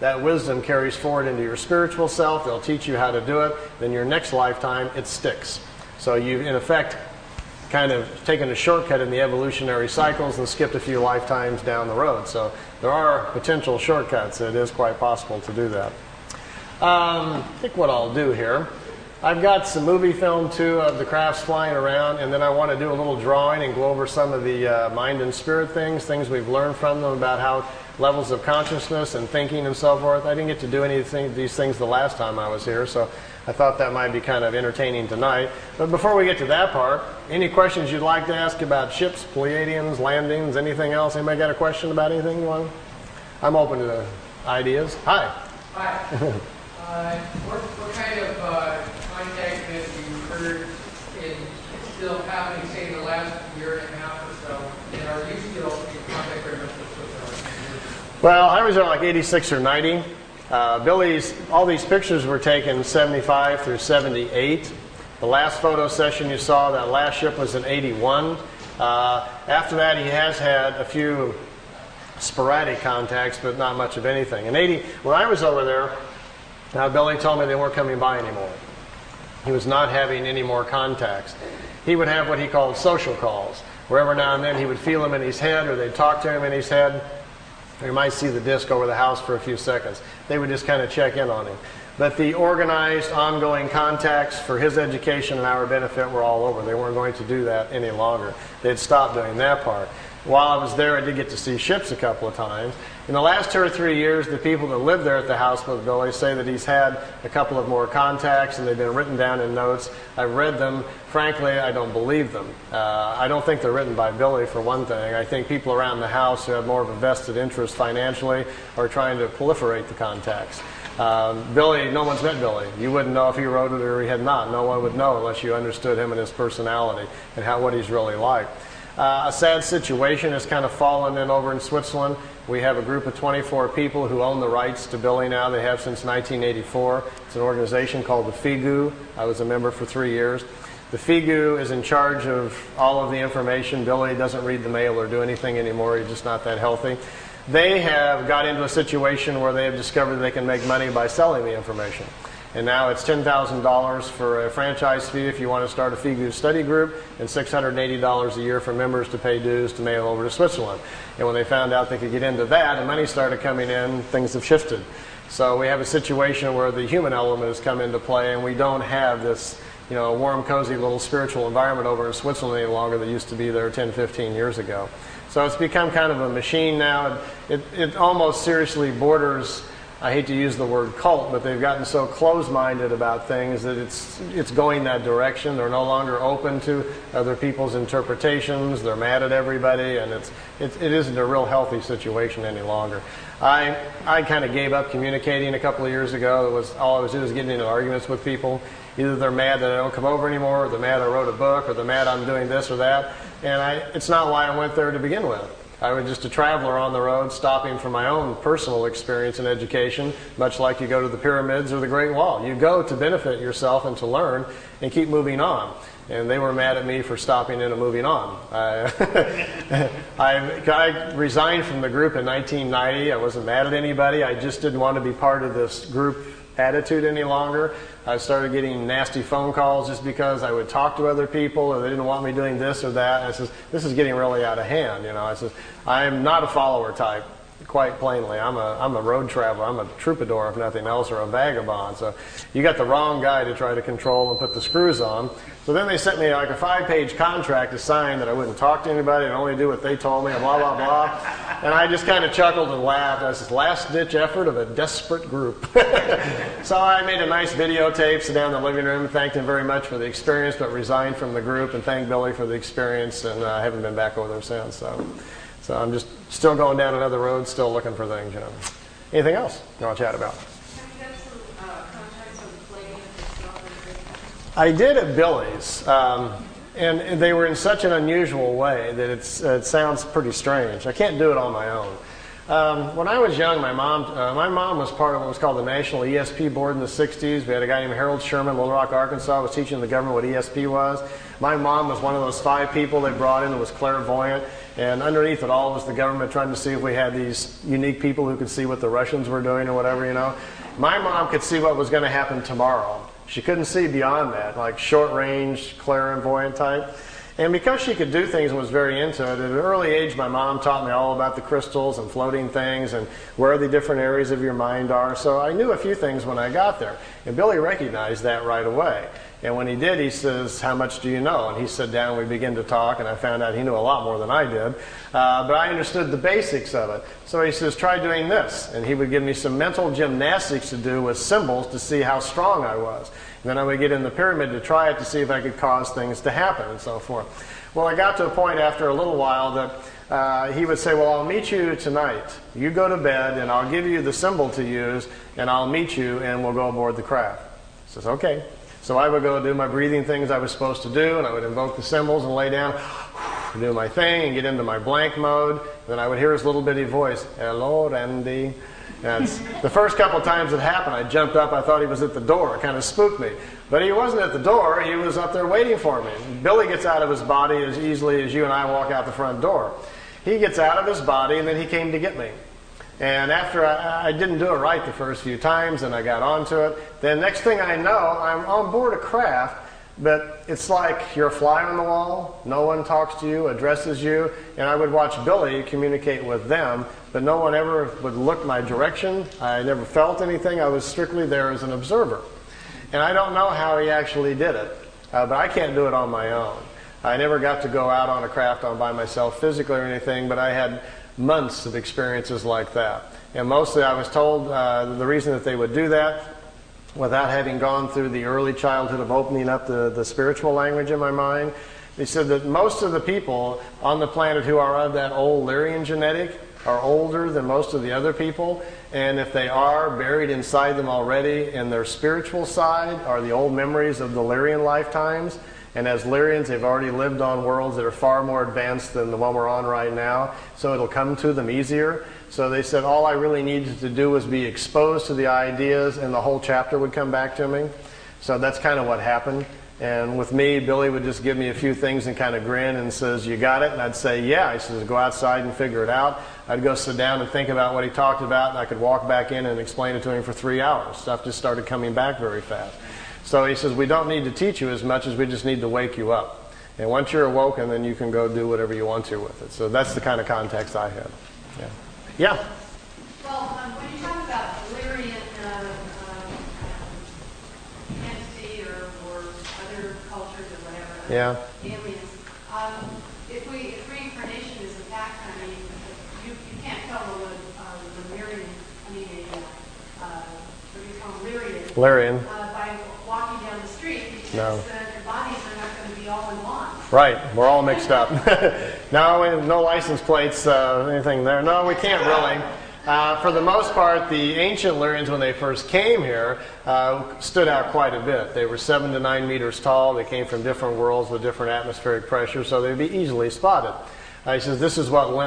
That wisdom carries forward into your spiritual self. They'll teach you how to do it. Then your next lifetime, it sticks. So you've, in effect, kind of taken a shortcut in the evolutionary cycles and skipped a few lifetimes down the road. So there are potential shortcuts. It is quite possible to do that. I think what I'll do here, I've got some movie film too of the crafts flying around, and then I want to do a little drawing and go over some of the mind and spirit things we've learned from them about how levels of consciousness and thinking and so forth. I didn't get to do any of these things the last time I was here, so I thought that might be kind of entertaining tonight. But before we get to that part, any questions you'd like to ask about ships, Pleiadians, landings, anything else? Anybody got a question about anything you want? I'm open to ideas. Hi. Hi. What kind of contact have you heard is still happening, say, in the last year and a half or so? And are you still in contact very much with Switzerland? Well, I was there like 86 or 90. Billy's, all these pictures were taken 75 through 78. The last photo session you saw, that last ship was in 81. After that, he has had a few sporadic contacts, but not much of anything. In 80, when I was over there, Billy told me they weren't coming by anymore. He was not having any more contacts. He would have what he called social calls, where every now and then he would feel them in his head, or they'd talk to him in his head. Or you might see the disc over the house for a few seconds. They would just kind of check in on him. But the organized, ongoing contacts for his education and our benefit were all over. They weren't going to do that any longer. They'd stopped doing that part. While I was there, I did get to see ships a couple of times. In the last 2 or 3 years, the people that live there at the house with Billy say that he's had a couple of more contacts, and they've been written down in notes. I've read them. Frankly, I don't believe them. I don't think they're written by Billy, for one thing. I think people around the house who have more of a vested interest financially are trying to proliferate the contacts. Billy, no one's met Billy. You wouldn't know if he wrote it or he had not. No one would know unless you understood him and his personality and what he's really like. A sad situation has kind of fallen in over in Switzerland. We have a group of 24 people who own the rights to Billy now. They have since 1984. It's an organization called the FIGU. I was a member for 3 years. The FIGU is in charge of all of the information. Billy doesn't read the mail or do anything anymore. He's just not that healthy. They have got into a situation where they have discovered they can make money by selling the information. And now it's $10,000 for a franchise fee if you want to start a FIGU study group, and $680 a year for members to pay dues to mail over to Switzerland. And when they found out they could get into that and money started coming in, things have shifted. So we have a situation where the human element has come into play, and we don't have this, you know, warm, cozy little spiritual environment over in Switzerland any longer that used to be there 10, 15 years ago. So it's become kind of a machine now. It almost seriously borders, I hate to use the word cult, but they've gotten so close-minded about things that it's going that direction. They're no longer open to other people's interpretations. They're mad at everybody, and it isn't a real healthy situation any longer. I kind of gave up communicating a couple of years ago. All I was doing was getting into arguments with people. Either they're mad that I don't come over anymore, or they're mad I wrote a book, or they're mad I'm doing this or that. And it's not why I went there to begin with. I was just a traveler on the road, stopping for my own personal experience and education, much like you go to the pyramids or the Great Wall. You go to benefit yourself and to learn and keep moving on. And they were mad at me for stopping in and moving on. I resigned from the group in 1990. I wasn't mad at anybody. I just didn't want to be part of this group attitude any longer. I started getting nasty phone calls just because I would talk to other people and they didn't want me doing this or that. And I says, this is getting really out of hand. You know, I says, I'm not a follower type, quite plainly. I'm a road traveler. I'm a troubadour, if nothing else, or a vagabond. So you got the wrong guy to try to control and put the screws on. So then they sent me like a 5-page contract to sign that I wouldn't talk to anybody and only do what they told me and blah, blah, blah. And I just kind of chuckled and laughed. I said, last-ditch effort of a desperate group. So I made a nice videotape, sit down in the living room, thanked him very much for the experience, but resigned from the group, and thanked Billy for the experience, and I haven't been back over there since. So I'm just still going down another road, still looking for things, you know. Anything else you want to chat about? I did at Billy's, and they were in such an unusual way that it sounds pretty strange. I can't do it on my own. When I was young, my mom was part of what was called the National ESP Board in the 60s. We had a guy named Harold Sherman, Little Rock, Arkansas, was teaching the government what ESP was. My mom was one of those 5 people they brought in that was clairvoyant. And underneath it all was the government trying to see if we had these unique people who could see what the Russians were doing or whatever, you know. My mom could see what was going to happen tomorrow. She couldn't see beyond that, like short-range, clairvoyant type. And because she could do things and was very into it, at an early age my mom taught me all about the crystals and floating things and where the different areas of your mind are. So I knew a few things when I got there. And Billy recognized that right away. And when he did, he says, "How much do you know?" And he sat down, we began to talk, and I found out he knew a lot more than I did. But I understood the basics of it. So he says, "Try doing this." And he would give me some mental gymnastics to do with symbols to see how strong I was. And then I would get in the pyramid to try it to see if I could cause things to happen and so forth. Well, I got to a point after a little while that he would say, "Well, I'll meet you tonight. You go to bed, and I'll give you the symbol to use, and I'll meet you, and we'll go aboard the craft." I says, "Okay." So I would go do my breathing things I was supposed to do, and I would invoke the symbols and lay down, do my thing, and get into my blank mode. Then I would hear his little bitty voice, "Hello, Randy." And the first couple times it happened, I jumped up. I thought he was at the door. It kind of spooked me. But he wasn't at the door. He was up there waiting for me. Billy gets out of his body as easily as you and I walk out the front door. He gets out of his body, and then he came to get me. And after I didn't do it right the first few times, and I got onto it, then next thing I know, I'm on board a craft, but it's like you're a fly on the wall. No one talks to you, addresses you, and I would watch Billy communicate with them, but no one ever would look my direction. I never felt anything. I was strictly there as an observer. And I don't know how he actually did it, but I can't do it on my own. I never got to go out on a craft all by myself physically or anything, but I had months of experiences like that. And mostly I was told the reason that they would do that, without having gone through the early childhood of opening up the spiritual language in my mind, they said that most of the people on the planet who are of that old Lyrian genetic are older than most of the other people. And if they are, buried inside them already in their spiritual side are the old memories of the Lyrian lifetimes. And as Lyrians, they've already lived on worlds that are far more advanced than the one we're on right now, so it'll come to them easier. So they said all I really needed to do was be exposed to the ideas, and the whole chapter would come back to me. So that's kind of what happened. And with me, Billy would just give me a few things and kind of grin and says, "You got it?" And I'd say, "Yeah." He says, "Go outside and figure it out." I'd go sit down and think about what he talked about, and I could walk back in and explain it to him for 3 hours. Stuff just started coming back very fast. So he says, "We don't need to teach you as much as we just need to wake you up. And once you're awoken, then you can go do whatever you want to with it." So that's the kind of context I had. Yeah. Yeah? Well, when you talk about Lyrian entity or other cultures or whatever, Yeah. aliens, if reincarnation is a fact, I mean, you can't tell the Lyrian, I mean, what do you call them, Lyrian. by walking down the street, because No. their bodies are not going to be all in one. Right, we're all mixed up. No license plates, anything there. No, we can't really. For the most part, the ancient Lyrians, when they first came here, stood out quite a bit. They were 7 to 9 meters tall. They came from different worlds with different atmospheric pressure, so they'd be easily spotted. He says, "This is what